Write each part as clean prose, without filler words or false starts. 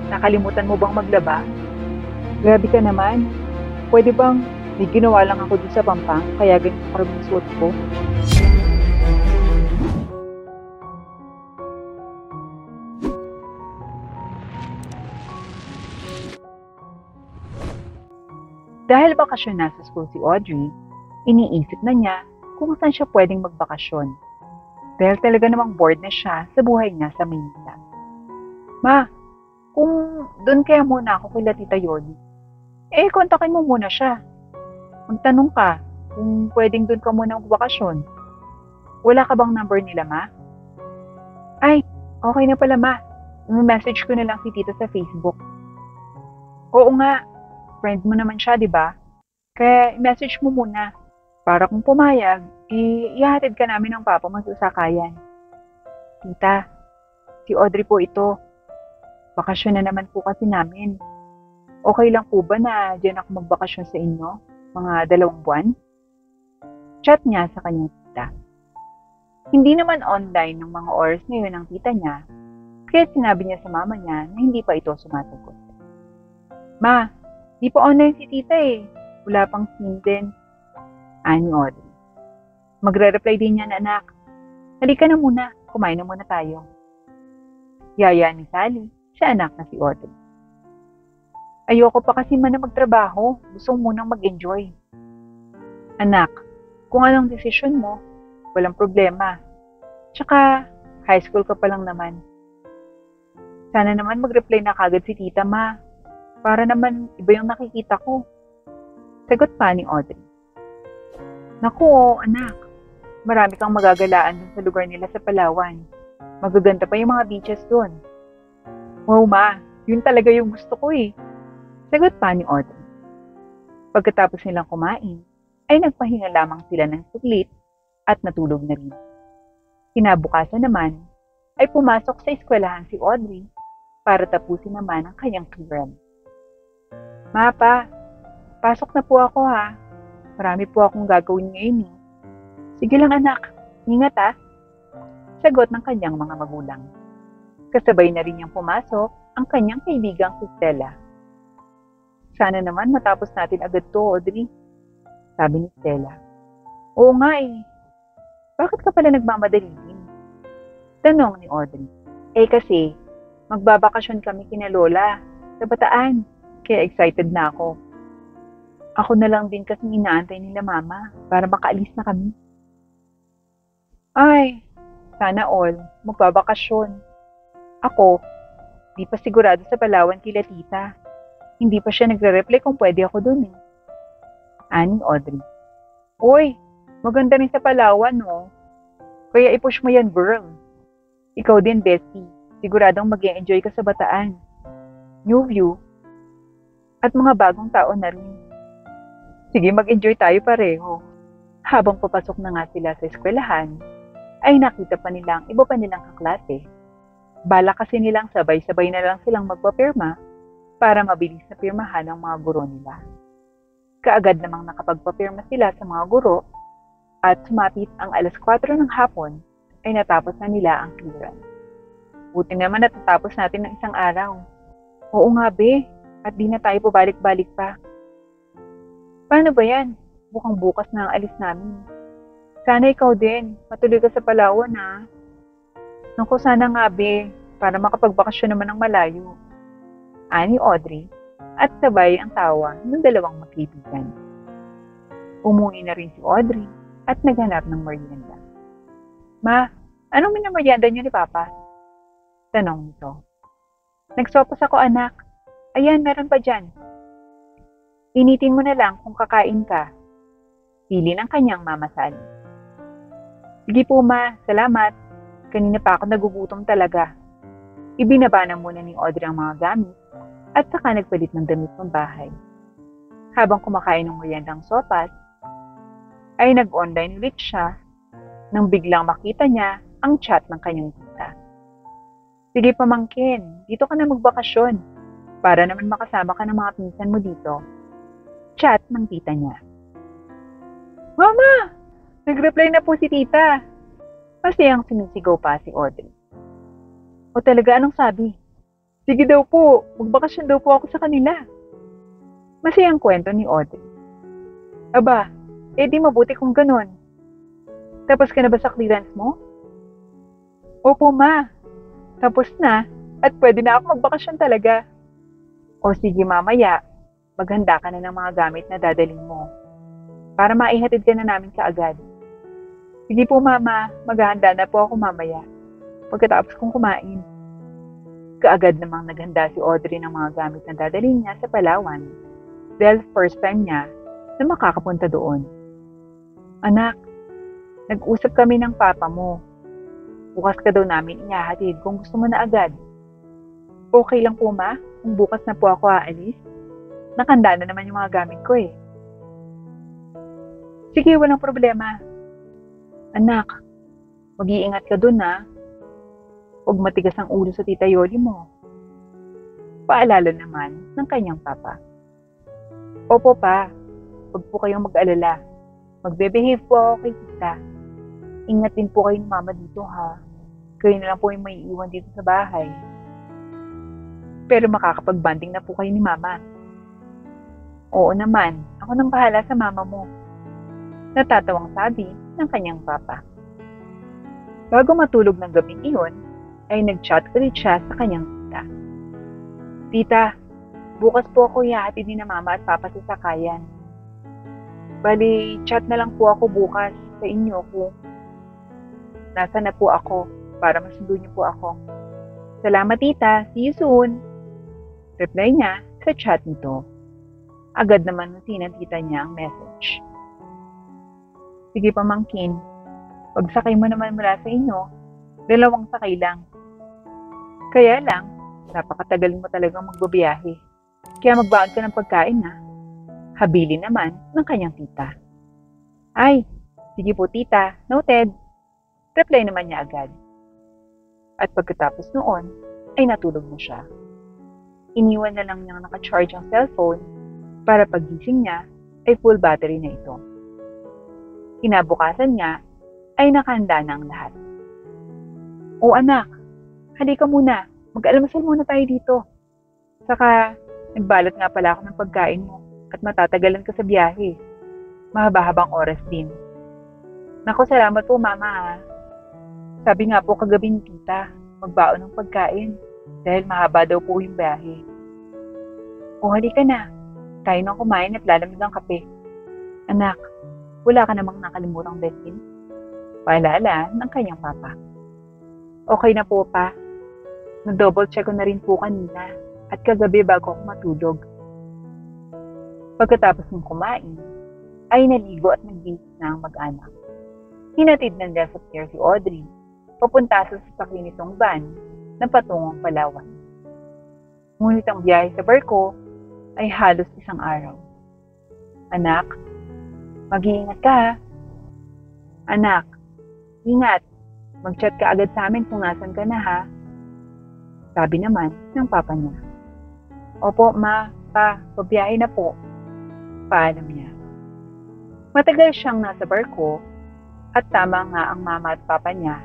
Nakalimutan mo bang maglaba? Grabe ka naman. Pwede bang may ginawa lang ako dun sa Pampang, kaya ganito pa rin yung suot ko? Dahil bakasyon na sa school si Audrey, iniisip na niya kung saan siya pwedeng magbakasyon. Dahil talaga namang bored na siya sa buhay niya sa Maynila. Ma, kung doon kaya muna ako kay Tita Yoli, kontakin mo muna siya. Magtanong ka kung pwedeng doon ka muna magbakasyon. Wala ka bang number nila, ma? Ay, okay na pala, ma. I-message ko na lang si Tita sa Facebook. Oo nga, friend mo naman siya, di ba? Kaya i-message mo muna. Para kung pumayag, ihatid ka namin ng papa mo sa sakayan. Tita, si Audrey po ito. Bakasyon na naman po kasi namin. Okay lang po ba na diyan ako magbakasyon sa inyo? Mga 2 buwan? Chat niya sa kanyang tita. Hindi naman online ng mga oras na yun ng tita niya, kaya sinabi niya sa mama niya na hindi pa ito sumasagot. Ma, di pa online si tita eh. Wala pang SIM din. Ani Audrey. Magre-reply din niya na anak. Halika na muna, kumain na muna tayo. Yaya ni Sally, sa anak na si Audrey. Ayoko pa kasi man na magtrabaho, gusto munang mag-enjoy. Anak, kung anong desisyon mo, walang problema. Tsaka, high school ka pa lang naman. Sana naman mag-reply na kagad si tita ma, para naman iba yung nakikita ko. Sagot pa ni Audrey. Naku, anak. Marami kang magagalaan dun sa lugar nila sa Palawan. Magaganda pa yung mga beaches dun. Wow, ma. Yun talaga yung gusto ko eh. Sagot pa ni Audrey. Pagkatapos nilang kumain, ay nagpahinga lamang sila ng saglit at natulog na rin. Kinabukasan naman, ay pumasok sa eskwelahan si Audrey para tapusin naman ang kanyang clearance. Ma, pa, pasok na po ako ha. Marami po akong gagawin ngayon eh. Sige lang anak, ingat ah. Sagot ng kanyang mga magulang. Kasabay na rin niyang pumasok ang kanyang kaibigang si Stella. Sana naman matapos natin agad to, Audrey. Sabi ni Stella. Oo nga eh. Bakit ka pala nagmamadali din? Tanong ni Audrey. Kasi, magbabakasyon kami kina Lola sa Bataan. Kaya excited na ako. Ako na lang din kasi inaantay nila mama para makaalis na kami. Ay, sana all, magbabakasyon. Ako, di pa sigurado sa Palawan kila tita. Hindi pa siya nagre-reply kung pwede ako dun eh. Ani Audrey. Uy, maganda rin sa Palawan no. Kaya i-push mo yan girl. Ikaw din bestie, siguradong mag-e-enjoy ka sa Bataan. New view. At mga bagong tao na rin. Sige, mag-enjoy tayo pareho. Habang papasok na nga sila sa eskwelahan, ay nakita pa nilang iba pa nilang kaklase. Bala kasi nilang sabay-sabay na lang silang magpapirma para mabilis na pirmahan ang mga guro nila. Kaagad namang nakapagpapirma sila sa mga guro at sumapit ang 4:00 ng hapon ay natapos na nila ang clearance. Buti naman natatapos natin ng isang araw. Oo nga be, at di na tayo pabalik-balik pa. Paano ba yan? Bukang bukas na ang alis namin. Sana ikaw din. Matuloy ka sa Palawan ha. Naku, sana nga be. Para makapagbakasyon naman ng malayo. Ani Audrey at sabay ang tawa ng dalawang magkaibigan. Umuwi na rin si Audrey at naghanap ng merienda. Ma, anong minamerienda niyo ni Papa? Tanong nito. Nagsopos ako anak. Ayan, meron pa dyan. Initin mo na lang kung kakain ka. Pili ng kanyang mama Sally. Sige po ma, salamat. Kanina pa ako nagugutom talaga. Ibinaba na muna ni Audrey ang mga gamit at saka nagpalit ng damit ng bahay. Habang kumakain ng meriendang sopas, ay nag-online ulit siya nang biglang makita niya ang chat ng kanyang tita. Sige pamangkin, dito ka na magbakasyon para naman makasama ka ng mga pinsan mo dito. Chat ng tita niya. Mama! Nag-reply na po si tita. Masayang sumisigaw pa si Audrey. O talaga anong sabi? Sige daw po, magbakasyon daw po ako sa kanila. Masayang kwento ni Audrey. Aba, di mabuti kung ganun. Tapos ka na ba sa clearance mo? Opo ma, tapos na at pwede na ako magbakasyon talaga. O sige mamaya, maghanda ka na ng mga gamit na dadalhin mo para maihatid ka na namin kaagad. Sige po mama, maghahanda na po ako mamaya pagkatapos kong kumain. Kaagad namang naghanda si Audrey ng mga gamit na dadalhin niya sa Palawan dahil first time niya na makakapunta doon. Anak, nag-usap kami ng papa mo. Bukas ka daw namin ihahatid kung gusto mo na agad. Okay lang po ma, kung bukas na po ako aalis. Nakanda na naman yung mga gamit ko eh. Sige, walang problema. Anak, mag-iingat ka dun ha. Huwag matigas ang ulo sa tita Yoli mo. Paalala naman ng kanyang papa. Opo pa, huwag po kayong mag-alala. Magbe-behave po ako kay tita. Ingat din po kayo ni mama dito ha. Kayo na lang po yung may iwan dito sa bahay. Pero makakapag-banding na po kayo ni mama. Oo naman, ako nang bahala sa mama mo. Natatawang sabi ng kanyang papa. Bago matulog ng gabing iyon, ay nag-chat ulit siya sa kanyang tita. Tita, bukas po ako ihahatid ni na mama at papa sa sakayan. Bali, chat na lang po ako bukas sa inyo kung nasa na po ako para masundo niyo po ako. Salamat tita, see you soon. Reply niya sa chat nito. Agad naman ng tita niya ang message. Sige pamangkin, pagsakay mo naman mula sa inyo, 2 sakay lang. Kaya lang, napakatagal mo talagang magbabiyahe. Kaya magbaon ka ng pagkain na. Habili naman ng kanyang tita. Ay, sige po tita, noted. Reply naman niya agad. At pagkatapos noon, ay natulog na siya. Iniwan na lang niyang naka-charge ang cellphone para pagising niya ay full battery na ito. Kinabukasan niya ay nakahanda na ang lahat. O anak, halika muna, mag-almusal muna tayo dito. Saka, nagbalot nga pala ako ng pagkain mo at matatagalan ka sa biyahe. Mahaba-habang oras din. Naku, salamat po mama ha. Sabi nga po kagabi ni tita, magbaon ng pagkain dahil mahaba daw po yung biyahe. O halika na, tayo nang kumain at lalamig ang kape. Anak, wala ka namang nakalimutang bedtime? Paalala ng kanyang papa. Okay na po pa. Nag-double check ko na rin po kanina at kagabi bago ako matulog. Pagkatapos ng kumain, ay naligo at nagbihis na ang mag-anak. Hinatid ng desk chair si Audrey papunta sa sasakyan nitong van na patungong Palawan. Ngunit ang biyahe sa barko ay halos 1 araw. Anak, mag-iingat ka ha. Anak, ingat. Mag-chat ka agad sa amin kung nasan ka na ha. Sabi naman ng papa niya. Opo ma, pa, pabiyahe na po. Paalam niya. Matagal siyang nasa barko at tama nga ang mama at papa niya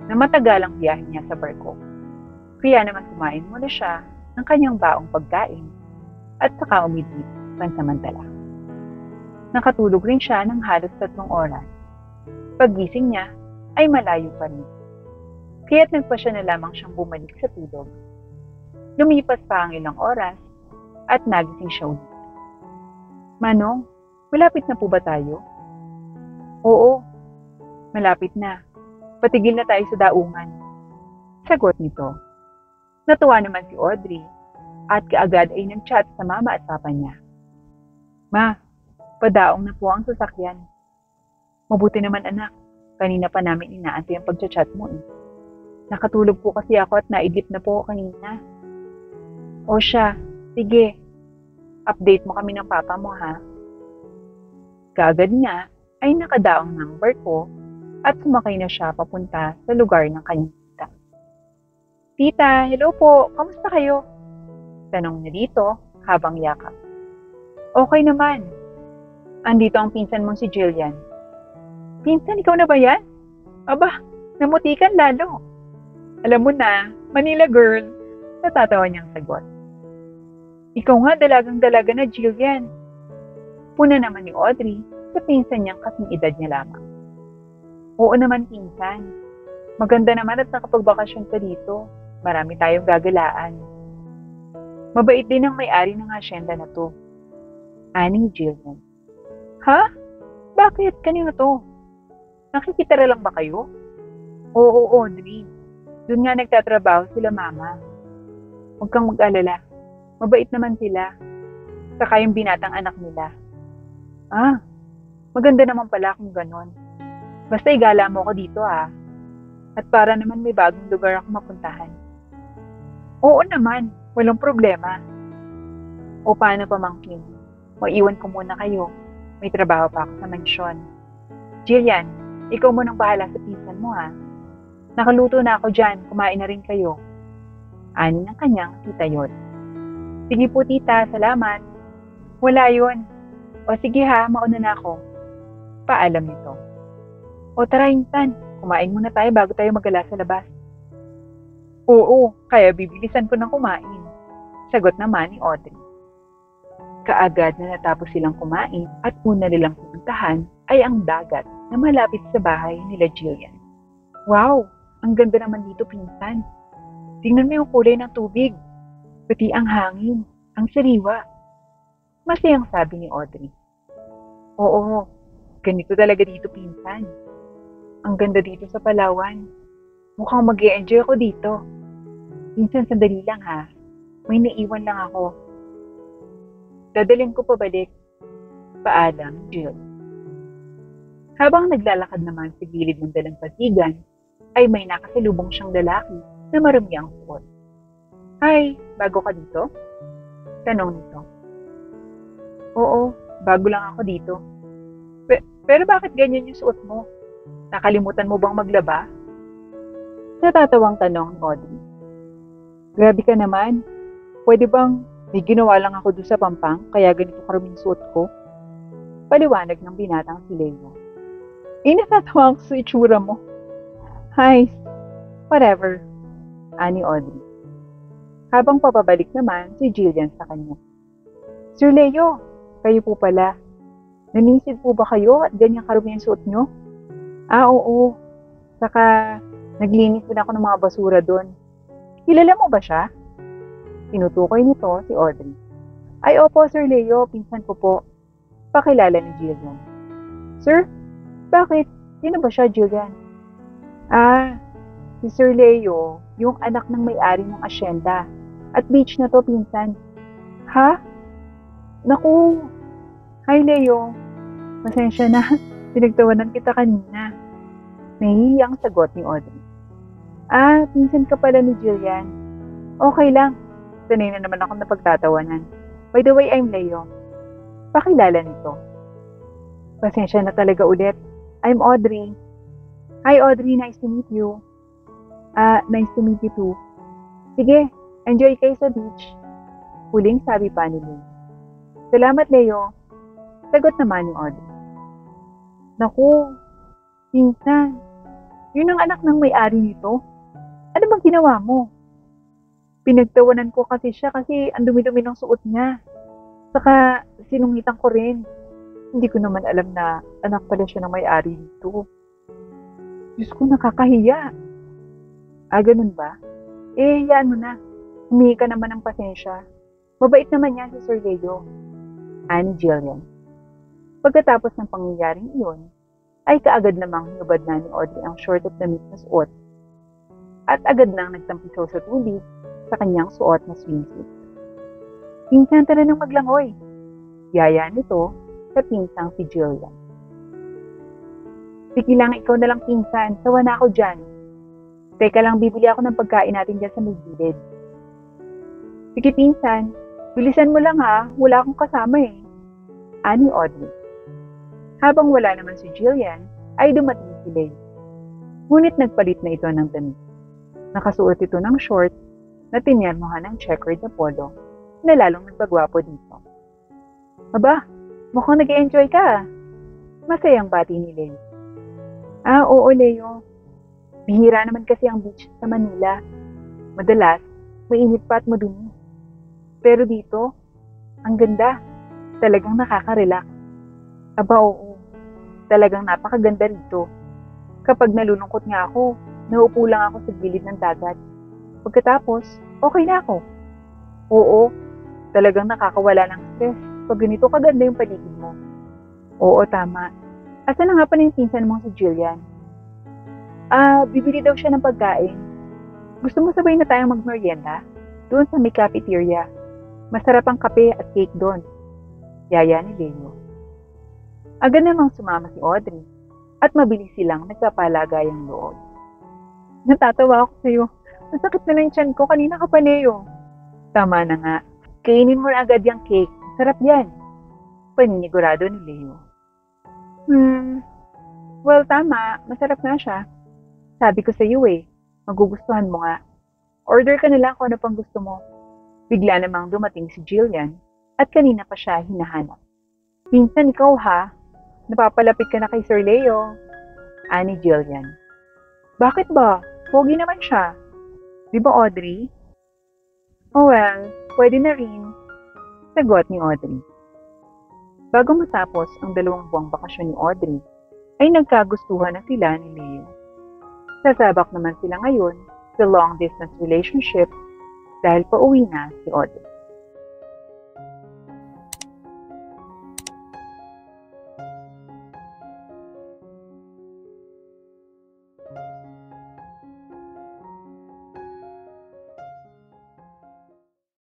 na matagal ang biyahe niya sa barko. Kaya naman kumain muna siya ng kanyang baong pagkain at saka umidip pansamantala. Nakatulog rin siya ng halos 3 oras. Paggising niya ay malayo pa rin. Kaya't nagpasya na lamang siyang bumalik sa tulog. Lumipas pa ang ilang oras at nagising siya ulit. Manong, malapit na po ba tayo? Oo, malapit na. Patigil na tayo sa daungan. Sagot nito. Natuwa naman si Audrey at kaagad ay nag-chat sa mama at papa niya. Ma, padaong na po ang sasakyan. Mabuti naman anak, kanina pa namin inaantay ang pag-chat mo eh. Nakatulog po kasi ako at naidlip na po kanina. O siya, sige, update mo kami ng papa mo ha. Kaagad nga ay nakadaong ng barko at sumakay na siya papunta sa lugar ng kanyang tita. Tita, hello po, kamusta kayo? Tanong niya dito habang yakap. Okay naman. Andito ang pinsan mong si Jillian. Pinsan, ikaw na ba yan? Aba, namutikan lalo. Alam mo na, Manila girl, Natatawa niyang sagot. Ikaw nga dalagang-dalaga na, Jillian. Puna naman ni Audrey sa pinsan niyang kasing edad niya lamang. Oo naman pinsan. Maganda naman at nakapagbakasyon ka dito. Marami tayong gagalaan. Mabait din ang may-ari ng asyenda na to. Ani Jillian. Ha? Bakit? Kanino to? Nakikitara lang ba kayo? Oo, Audrey. Doon nga nagtatrabaho sila mama. Huwag kang mag-alala. Mabait naman sila. Saka yung binatang anak nila. Ah, maganda naman pala kung ganon. Basta igala mo ko dito ah. At para naman may bagong lugar ako mapuntahan. Oo naman, walang problema. O paano pamangkin? Maiwan ko muna kayo. May trabaho pa ako sa mansyon. Jillian, ikaw mo nang bahala sa pinsan mo ha. Nakaluto na ako dyan, kumain na rin kayo. Ani ng kanyang tita Yod. Sige po tita, salamat. Wala yun. O sige ha, mauna na ako. Paalam nito. O tara insan, kumain muna tayo bago tayo magala sa labas. Oo, kaya bibilisan ko ng kumain. Sagot naman ni Audrey. Kaagad na natapos silang kumain at una nilang pupuntahan ay ang dagat na malapit sa bahay nila Jillian. Wow, ang ganda naman dito pinsan. Tingnan mo yung kulay ng tubig. Pati ang hangin, ang sariwa. Masayang sabi ni Audrey. Oo, ganito talaga dito pinsan. Ang ganda dito sa Palawan. Mukhang mag-e-enjoy ako dito. Pinsan sandali lang ha. May naiwan lang ako. Dadalhin ko pabalik. Paalam, Jill. Habang naglalakad naman sa gilid ng dalampasigan, ay may nakasalubong siyang lalaki na marumi ang suot. Hi, bago ka dito? Tanong nito. Oo, bago lang ako dito. Pero bakit ganyan yung suot mo? Nakalimutan mo bang maglaba? Natatawang tanong ni Audrey. Grabe ka naman. Pwede bang may ginawa lang ako doon sa Pampang kaya ganito karaming suot ko? Paliwanag ng binatang si Leo. Natatawa ako sa itsura mo. Hi, whatever. Ani Audrey. Habang papabalik naman si Jillian sa kanya. Sir Leo, kayo po pala. Nanisid po ba kayo at ganyan karumi ang suot nyo? Oo. Saka, naglinis din ako ng mga basura doon. Kilala mo ba siya? Tinutukoy nito si Audrey. Ay opo, Sir Leo, pinsan ko po. Pakilala ni Jillian. Sir, bakit? Sino ba siya, Jillian? Si Sir Leo, yung anak ng may-ari ng asyenda. At beach na to, pinsan. Ha? Naku! Hi, Leo. Pasensya na. Pinagtawanan kita kanina. Nahihiyang sagot ni Audrey. Pinsan ka pala ni Jillian. Okay lang. Sanay na naman ako na pagtatawanan. By the way, I'm Leo. Pakilala nito. Pasensya na talaga ulit. I'm Audrey. Hi, Audrey. Nice to meet you. Nice to meet you too. Sige, enjoy kayo sa beach. Huling sabi pa ni Leo. Salamat, Leo. Sagot naman ni Audrey. Naku, pinsan. Yun ang anak ng may-ari nito. Ano bang ginawa mo? Pinagtawanan ko kasi siya kasi ang dumi-dumi ng suot niya. Saka sinungitan ko rin. Hindi ko naman alam na anak pala siya ng may-ari dito. Diyos ko, nakakahiya. Ganun ba? Yan mo na. Humingi ka naman ng pasensya. Mabait naman yan si Sir Leo. Ani Jillian. Pagkatapos ng pangyayaring iyon, ay kaagad namang hinubad na ni Audrey ang short at damit na suot. At agad nang nagtampisaw sa tubig sa kanyang suot na swimsuit. Pinsan tara nang maglangoy. Yaya nito sa pinsang si Jillian. Sige lang, ikaw na lang pinsan. Sawa na ako dyan. Teka lang, bibili ako ng pagkain natin dyan sa may gilid. Sige pinsan, bilisan mo lang ha. Wala akong kasama eh. Ani Audrey. Habang wala naman si Jillian, ay dumating si Leo. Ngunit nagpalit na ito ng damit. Nakasuot ito ng short na tinyermohan ng checkered na polo na lalong nagpagwapo dito. Aba, mukhang nag-enjoy ka. Masayang bati ni Leo. Oo Leo. Bihira naman kasi ang beach sa Manila. Madalas, mainit pa at madumi. Pero dito, ang ganda. Talagang nakaka-relax. Aba oo, talagang napakaganda rito. Kapag nalulungkot nga ako, naupo lang ako sa gilid ng dagat. Pagkatapos, okay na ako. Oo, talagang nakakawala ng stress pag ganito kaganda yung paligid mo. Oo, tama. Asa na nga pala yung pinsan mong si Jillian? Bibili daw siya ng pagkain. Gusto mo sabay na tayong magmerienda? Doon sa may cafeteria. Masarap ang kape at cake doon. Yaya ni Leo. Agad namang sumama si Audrey at mabilis silang nagpapalagayang loob. Natatawa ako sa'yo. Masakit na lang yung tiyan ko. Kanina ka pa, Leo. Tama na nga. Kainin mo na agad yung cake. Sarap yan. Paninigurado ni Leo. Well, tama. Masarap nga siya. Sabi ko sa iyo magugustuhan mo nga. Order ka na lang kung ano pang gusto mo. Bigla namang dumating si Jillian at kanina pa siya hinahanap. Minsan ikaw ha, napapalapit ka na kay Sir Leo. Ani Jillian. Bakit ba? Pogi naman siya. Di ba Audrey? Oh well, pwede na rin. Sagot ni Audrey. Bago matapos ang 2 buwang bakasyon ni Audrey, ay nagkagustuhan na sila ni Leo. Sasabak naman sila ngayon sa long-distance relationship dahil pauwi na si Audrey.